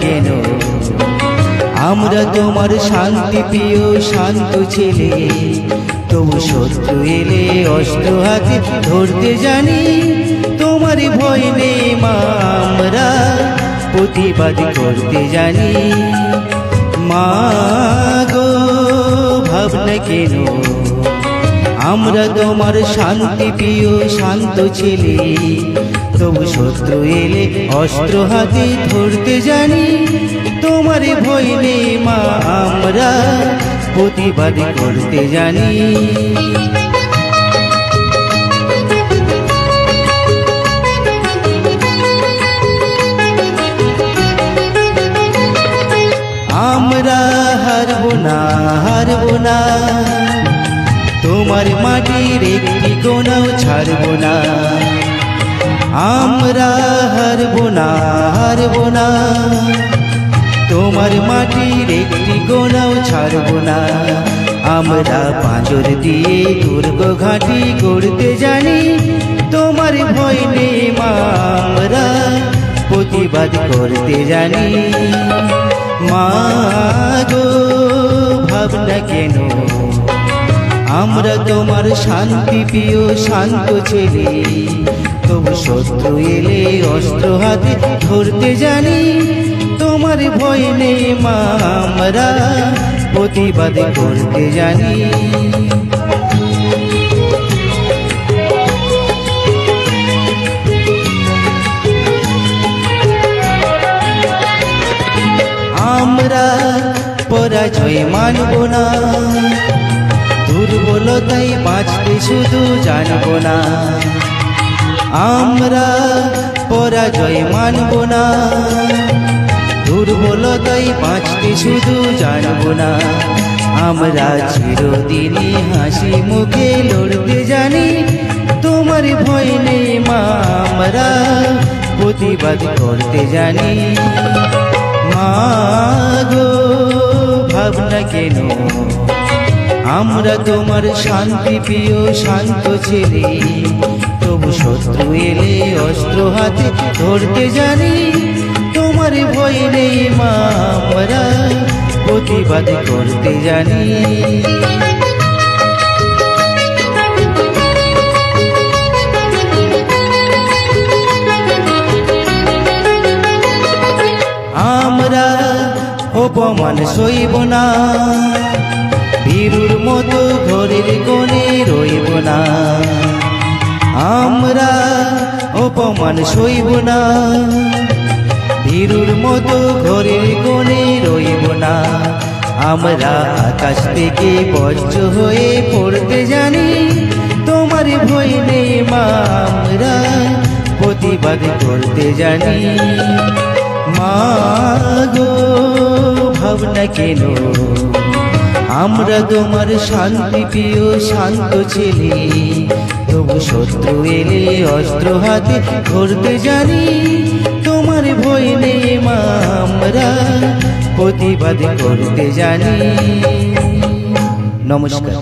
কেন? আমরা তোমার শান্তি প্রিয় শান্ত ছেলে, তবু শত্রু এলে অস্ত্র হাতে ধরতে জানি। তোমার ভয় নেই মা, আমরা প্রতিবাদ করতে জানি। মা গো ভাবনা কেন? আমরা তোমার শান্তি প্রিয় শান্ত ছেলে, তবু শত্রু এলে অস্ত্র হাতে ধরতে জানি। তোমার ভয় নেই মা, আমরা প্রতিবাদ করতে জানি। আমরা হারবো না, হারবো না, তোমার মাটির একটি কোনাও ছাড়বো না। আমরা হারবো না, হারবো না, তোমার মাটির একটি কোনাও ছাড়বো না। আমরা পাঁজর দিয়ে দুর্গ ঘাঁটি করতে জানি। তোমার ভয় নেই মা, আমরা প্রতিবাদ করতে জানি। মা গো ভাবনা কেন? আমরা তোমার শান্তি প্রিয় শান্ত ছেলে, তবু শত্রু এলে অস্ত্র হাতে ধরতে জানি। তোমার ভয় নেই মা, আমরা প্রতিবাদ করতে জানি। আমরা পরাজয় মানব না, দুর্বলতাই বাঁচতে শুধু জানব না। আমরা পরাজয় মানব না, দুর্বলতাই বাঁচতে শুধু জানব না। আমরা চিরদিনই হাসি মুখে লড়তে জানি। তোমার ভয় নেই মা, আমরা প্রতিবাদ করতে জানি। মা গো ভাবনা কেন? আমরা তোমার শান্তি প্রিয় শান্ত ছেলে, তবু শত্রু এলে অস্ত্র হাতে ধরতে জানি। তোমার ভয় নেই মা, আমরা প্রতিবাদ করতে জানি। আমরা অপমান সইব না, বীরুর মতো ঘরের কোণে রইব না। আমরা অপমান সইব না, বীরুর মতো ঘরের কোণে রইব না। আমরা আকাশ থেকে বজ্র হয়ে পড়তে জানি। তোমার ভয় নেই মা, আমরা প্রতিবাদ করতে জানি। মা গো ভাবনা কেন? আমরা তোমার শান্তি প্রিয় শান্ত ছেলে, তবু শত্রু এলে অস্ত্র হাতে ধরতে জানি। তোমার ভয় নেই মা, আমরা প্রতিবাদ করতে জানি। নমস্কার।